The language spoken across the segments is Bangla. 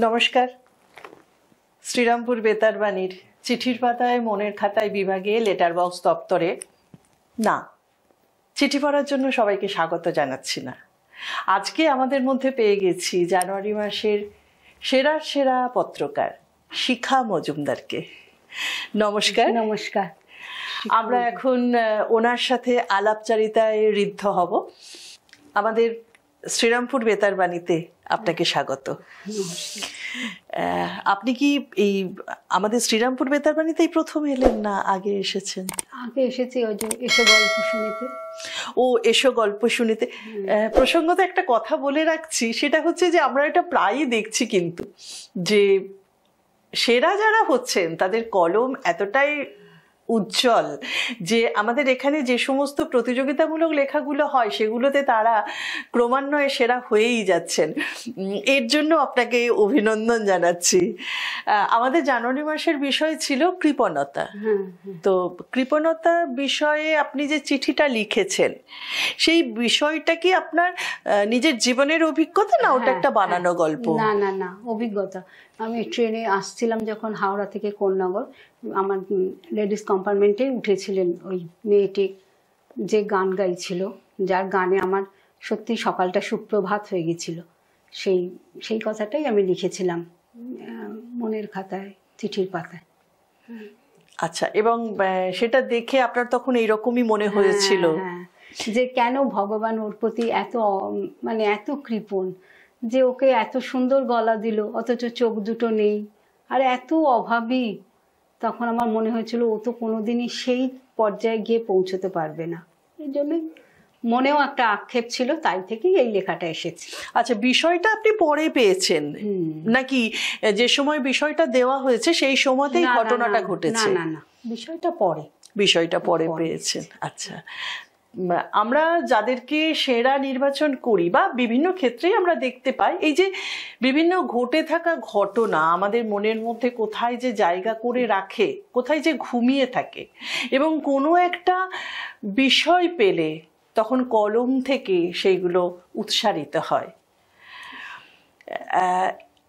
নমস্কার। শ্রীরামপুর বেতারবাণীর চিঠির পাতায় মনের খাতায় বিভাগে লেটার বক্স দপ্তরে না, চিঠি পড়ার জন্য সবাইকে স্বাগত জানাচ্ছি না। আজকে আমাদের মধ্যে পেয়ে গেছি জানুয়ারি মাসের সেরা সেরা পত্রকার শিখা মজুমদারকে। নমস্কার। নমস্কার। আমরা এখন ওনার সাথে আলাপচারিতায় ঋদ্ধ হব। আমাদের শ্রীরামপুর বেতারবাণীতে আপনাকে স্বাগত। আপনি কি এই আমাদের শ্রীরামপুর বেতারবাণীতেই প্রথম এলেন না আগে এসেছেন? আগে এসেছি ওই যে এসো গল্প শুনিতে। ও এসো গল্প শুনিতে। প্রসঙ্গত একটা কথা বলে রাখছি, সেটা হচ্ছে যে আমরা এটা প্রায়ই দেখছি কিন্তু যে সেরা যারা হচ্ছেন তাদের কলম এতটাই উজ্জ্বল যে আমাদের এখানে যে সমস্ত প্রতিযোগিতামূলক লেখাগুলো হয় সেগুলোতে তারা ক্রমান্বয়ে সেরা হয়েই যাচ্ছেন। এর জন্য আপনাকে অভিনন্দন জানাচ্ছি। আমাদের জানুয়ারি মাসের বিষয় ছিল কৃপণতা। তো কৃপণতা বিষয়ে আপনি যে চিঠিটা লিখেছেন সেই বিষয়টা কি আপনার নিজের জীবনের অভিজ্ঞতা না ওটা একটা বানানো গল্প? না না না, অভিজ্ঞতা। আমি ট্রেনে আসছিলাম যখন হাওড়া থেকে কোন্নগর, আমার লেডিস কম্পার্টমেন্টে উঠেছিলেন ওই মেয়েটি যে গান গাইছিল, যার গানে আমার সত্যি সকালটা সুপ্রভাত হয়ে গেছিল। সেই কথাটাই আমি লিখেছিলাম মনের খাতায়, চিঠির পাতায়। আচ্ছা, এবং সেটা দেখে আপনার তখন এইরকমই মনে হয়েছিল যে কেন ভগবান ওর প্রতি এত কৃপণ, যে ওকে এত সুন্দর গলা দিল অথচ চোখ দুটো নেই আর এত অভাবী। তখন আমার মনে হয়েছিল ও তো কোনোদিনই সেই পর্যায়ে গিয়ে পৌঁছতে পারবে না। এই জন্যই মনেও একটা আক্ষেপ ছিল, তাই থেকেই এই লেখাটা এসেছে। আচ্ছা, বিষয়টা আপনি পরে পেয়েছেন নাকি যে সময় বিষয়টা দেওয়া হয়েছে সেই সময়তেই ঘটনাটা ঘটেছে? না না, বিষয়টা পরে পেয়েছেন। আচ্ছা, আমরা যাদেরকে সেরা নির্বাচন করি বা বিভিন্ন ক্ষেত্রেই আমরা দেখতে পাই এই যে বিভিন্ন ঘটে থাকা ঘটনা আমাদের মনের মধ্যে কোথায় যে জায়গা করে রাখে, কোথায় যে ঘুমিয়ে থাকে, এবং কোনো একটা বিষয় পেলে তখন কলম থেকে সেইগুলো উৎসারিত হয়।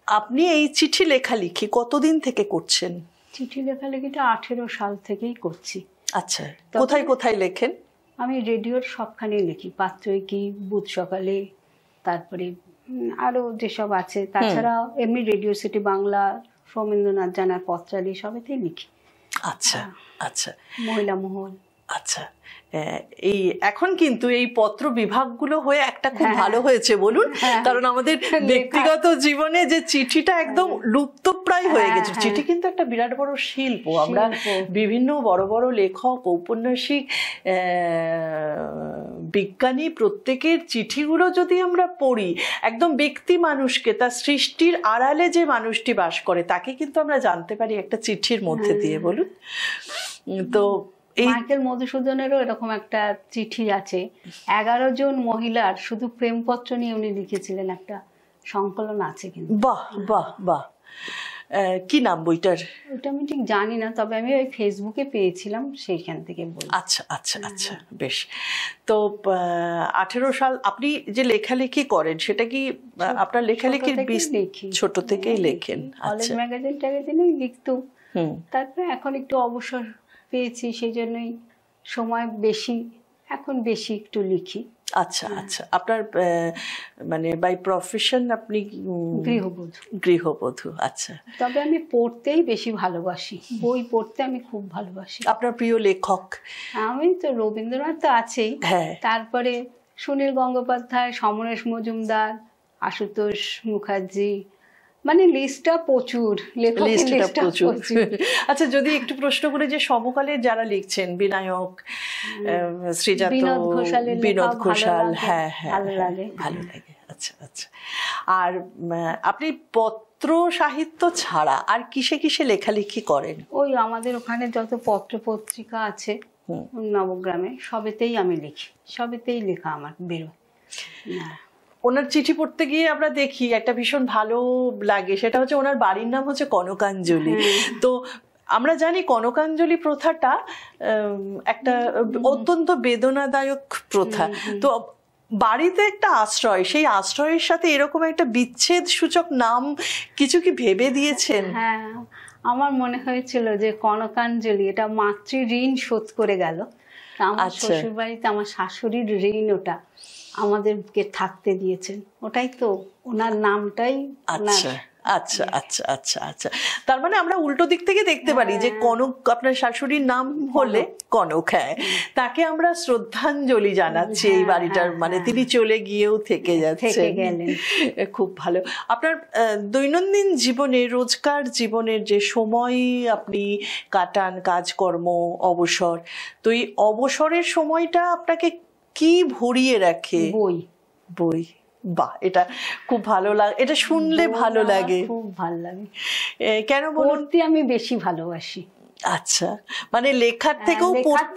আপনি এই চিঠি লেখালেখি কতদিন থেকে করছেন? চিঠি লেখালেখিটা 18 সাল থেকেই করছি। আচ্ছা, কোথায় কোথায় লেখেন? আমি রেডিওর সবখানেই লিখি, পাত্রইকি, বুধ সকালে, তারপরে আরো যেসব আছে, তাছাড়া এমনি রেডিও সিটি বাংলা, সৌমেন্দ্রনাথ জানার পত্রালি, সবেতেই লিখি। আচ্ছা আচ্ছা, মহিলা মহল। আচ্ছা, এই এখন কিন্তু এই পত্র বিভাগগুলো হয়ে একটা খুব ভালো হয়েছে বলুন, কারণ আমাদের ব্যক্তিগত জীবনে যে চিঠিটা একদম লুপ্তপ্রায় হয়ে গেছে। চিঠি কিন্তু একটা বিরাট বড় শিল্প। আমরা বিভিন্ন বড় বড় লেখক, ঔপন্যাসিক, বিজ্ঞানী প্রত্যেকের চিঠিগুলো যদি আমরা পড়ি, একদম ব্যক্তি মানুষকে, তার সৃষ্টির আড়ালে যে মানুষটি বাস করে তাকে কিন্তু আমরা জানতে পারি একটা চিঠির মধ্যে দিয়ে, বলুন। তো মাইকেল মধুসূদনেরও এরকম একটা চিঠি আছে, 11 জন মহিলার শুধু প্রেমপত্র নিয়ে উনি লিখেছিলেন, একটা সংকলন আছে কিন্তু। বাহ বাহ বাহ, কি নাম বইটার? ওটা আমি ঠিক জানি না, তবে আমি ওই ফেসবুকে পেয়েছিলাম, সেইখান থেকে বলি। আচ্ছা আচ্ছা আচ্ছা, বেশ। তো 18 সাল আপনি যে লেখালেখি করেন সেটা কি আপনার লেখালেখির ছোট থেকেই লেখেন? কলেজ ম্যাগাজিনে লিখতাম, তারপরে এখন একটু অবসর পেয়েছি, সেই জন্যই সময় বেশি, এখন বেশি একটু লিখি। আচ্ছা আচ্ছা, আপনার মানে বাই প্রফেশন আপনি গৃহবধূ? আচ্ছা, তবে আমি পড়তেই বেশি ভালোবাসি, বই পড়তে আমি খুব ভালোবাসি। আপনার প্রিয় লেখক? আমি তো রবীন্দ্রনাথ তো আছেই, তারপরে সুনীল গঙ্গোপাধ্যায়, সমরেশ মজুমদার, আশুতোষ মুখার্জি, মানে লিস্টটা প্রচুর, লিস্টটা প্রচুর। আচ্ছা, যদি একটু প্রশ্ন করে যে সমকালের যারা লিখছেন, বিনায়ক, শ্রীজাত, বিনোদ ঘোষাল, হ্যাঁ হ্যাঁ, ভালো লাগে। আচ্ছা আচ্ছা, আর আপনি পত্র সাহিত্য ছাড়া আর কিসে কিসে লেখালেখি করেন? ওই আমাদের ওখানে যত পত্র পত্রিকা আছে নবগ্রামে, সবেতেই আমি লিখি, সবেতেই লেখা আমার বেরোয়। ওনার চিঠি পড়তে গিয়ে আমরা দেখি একটা ভীষণ ভালো লাগে, সেটা হচ্ছে ওনার বাড়ির নাম হচ্ছে কনকাঞ্জলি। তো আমরা জানি কনকাঞ্জলি প্রথাটা একটা অত্যন্ত বেদনাদায়ক প্রথা। তো বাড়িতে একটা আশ্রয়, সেই আশ্রয়ের সাথে এরকম একটা বিচ্ছেদ সূচক নাম কিছু কি ভেবে দিয়েছেন? হ্যাঁ, আমার মনে হয়েছিল যে কনকাঞ্জলি, এটা মাতৃ ঋণ শোধ করে গেল। আমার শ্বশুর বাড়িতে আমার শাশুড়ির ঋণ, ওটা আমাদেরকে থাকতে দিয়েছেন, ওটাই তো ওনার নামটাই। আচ্ছা আচ্ছা আচ্ছা আচ্ছা আচ্ছা, তার মানে আমরা উল্টো দিক থেকে দেখতে পারি যে কনক, আপনার শাশুড়ির নাম হলে কনক, হ্যাঁ, তাকে আমরা শ্রদ্ধাঞ্জলি জানাচ্ছি এই বাড়িটার, মানে তিনি চলে গিয়েও থেকে যাচ্ছেন। খুব ভালো। আপনার দৈনন্দিন জীবনে, রোজকার জীবনের যে সময় আপনি কাটান, কাজকর্ম, অবসর, তো এই অবসরের সময়টা আপনাকে কি ভরিয়ে রাখে? বই। বই, বাহ, এটা খুব ভালো লাগে, এটা শুনলে ভালো লাগে, খুব ভালো লাগে। কেন বলুন? পড়তে আমি বেশি ভালোবাসি। আচ্ছা, মানে লেখার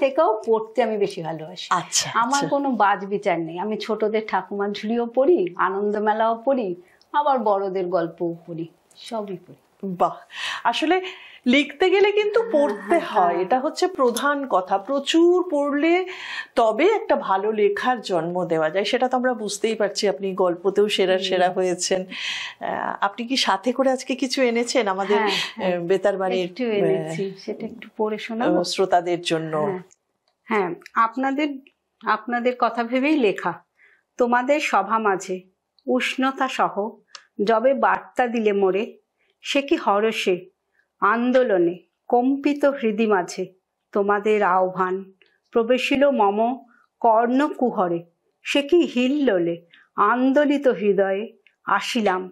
থেকেও পড়তে আমি বেশি ভালোবাসি। আচ্ছা, আমার কোনো বাজ বিচার নেই। আমি ছোটদের ঠাকুমার ঝুলিও পড়ি, আনন্দ মেলাও পড়ি, আবার বড়দের গল্পও পড়ি, সবই পড়ি। বাহ, আসলে লিখতে গেলে কিন্তু পড়তে হয়, এটা হচ্ছে প্রধান কথা। প্রচুর পড়লে তবে একটা ভালো লেখার জন্ম দেওয়া যায়, সেটা তো আমরা বুঝতেই পারছি। আপনি গল্পতেও সেরা সেরা হয়েছেন। আপনি কি সাথে করে আজকে কিছু এনেছেন আমাদের বেতারবাড়ির? সেটা একটু পড়ে শোনাবো শ্রোতাদের জন্য। হ্যাঁ, আপনাদের কথা ভেবেই লেখা। তোমাদের সভা মাঝে উষ্ণতা সহ যবে বার্তা দিলে মোরে, সে কি হরষে আন্দোলনে কম্পিত হৃদি মাঝে তোমাদের আহ্বান প্রবেশিল মম কর্ণকুহরে, সে কি হিল্লোলে আন্দোলিত হৃদয়ে আসিলাম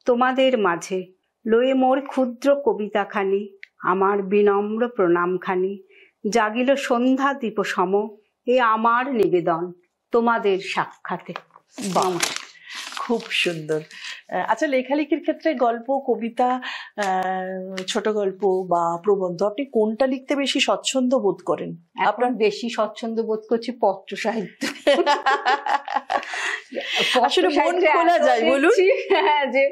তোমাদের মাঝে, লয়ে মোর ক্ষুদ্র কবিতাখানি, আমার বিনম্র প্রণামখানি, জাগিল সন্ধ্যা দীপ সম এ আমার নিবেদন তোমাদের সাক্ষাতে। খুব সুন্দর। আচ্ছা, লেখালেখির ক্ষেত্রে গল্প, কবিতা, ছোট গল্প বা প্রবন্ধ, আপনি কোনটা লিখতে বেশি স্বচ্ছন্দ বোধ করেন? আপনার বেশি স্বচ্ছন্দ বোধ করছি পত্র সাহিত্য। আসলে মন খোলা যায়, বলুন। যে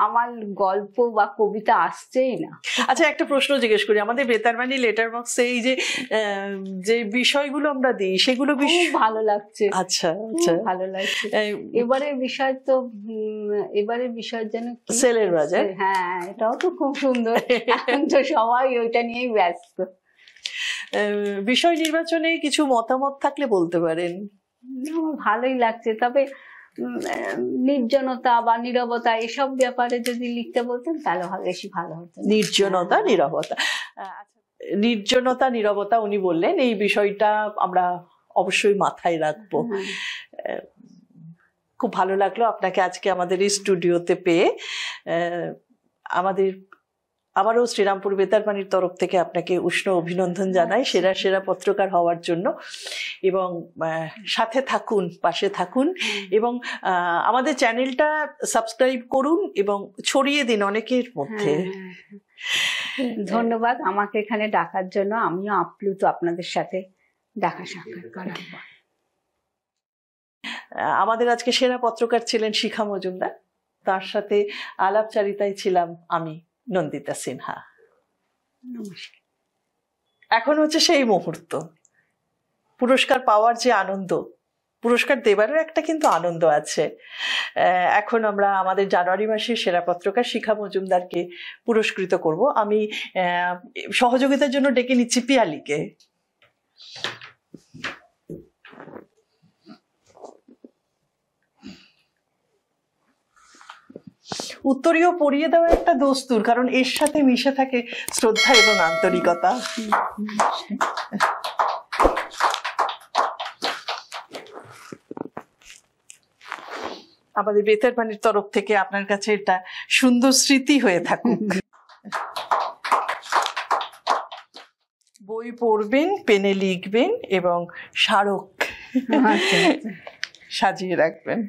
আমার গল্প বা কবিতা আসছেই না। আচ্ছা, একটা প্রশ্ন জিজ্ঞেস করি, আমাদের বেতারবাণী লেটার বক্সে এই যে বিষয়গুলো আমরা দিই, সেগুলো খুব ভালো লাগছে। আচ্ছা আচ্ছা, ভালো লাগছে। এবারের বিষয় তো, এবারের বিষয় যেন সেলের বাজার। হ্যাঁ, এটাও তো খুব সুন্দর। এখন তো সবাই ওইটা নিয়েই ব্যস্ত। বিষয় নির্বাচনে কিছু মতামত থাকলে বলতে পারেন। আমার ভালোই লাগছে, তবে নির্জনতা বা নীরবতা এসব ব্যাপারে যদি লিখতে বলতেন তাহলে বেশি ভালো হতো। নির্জনতা, নীরবতা। নির্জনতা, নীরবতা উনি বললেন, এই বিষয়টা আমরা অবশ্যই মাথায় রাখবো। খুব ভালো লাগলো আপনাকে আজকে আমাদের এই স্টুডিওতে পেয়ে। আবারও শ্রীরামপুর বেতারবাণীর তরফ থেকে আপনাকে উষ্ণ অভিনন্দন জানাই সেরা সেরা পত্রকার হওয়ার জন্য। এবং সাথে থাকুন, পাশে থাকুন, এবং আমাদের চ্যানেলটা সাবস্ক্রাইব করুন এবং ছড়িয়ে দিন অনেকের মধ্যে। ধন্যবাদ আমাকে এখানে ডাকার জন্য। আমিও আপ্লুত আপনাদের সাথে দেখা সাক্ষাৎ করার পর। আমাদের আজকে সেরা পত্রকার ছিলেন শিখা মজুমদার, তার সাথে আলাপচারিতায় ছিলাম আমি, নন্দিতা সিনহা। নমস্কার। এখন হচ্ছে সেই মুহূর্ত, পুরস্কার পাওয়ার যে আনন্দ, পুরস্কার দেবারও একটা কিন্তু আনন্দ আছে। এখন আমরা আমাদের জানুয়ারি মাসের সেরা পত্রকার শিখা মজুমদারকে পুরস্কৃত করব। আমি সহযোগিতার জন্য ডেকে নিচ্ছি পিয়ালিকে। উত্তরীয় পরিয়ে দেওয়া একটা দস্তুর, কারণ এর সাথে মিশে থাকে শ্রদ্ধা এবং আন্তরিকতা। আমাদের বেতারবাণীর তরফ থেকে আপনার কাছে এটা সুন্দর স্মৃতি হয়ে থাকুক। বই পড়বেন, পেনে লিখবেন এবং স্মারক সাজিয়ে রাখবেন।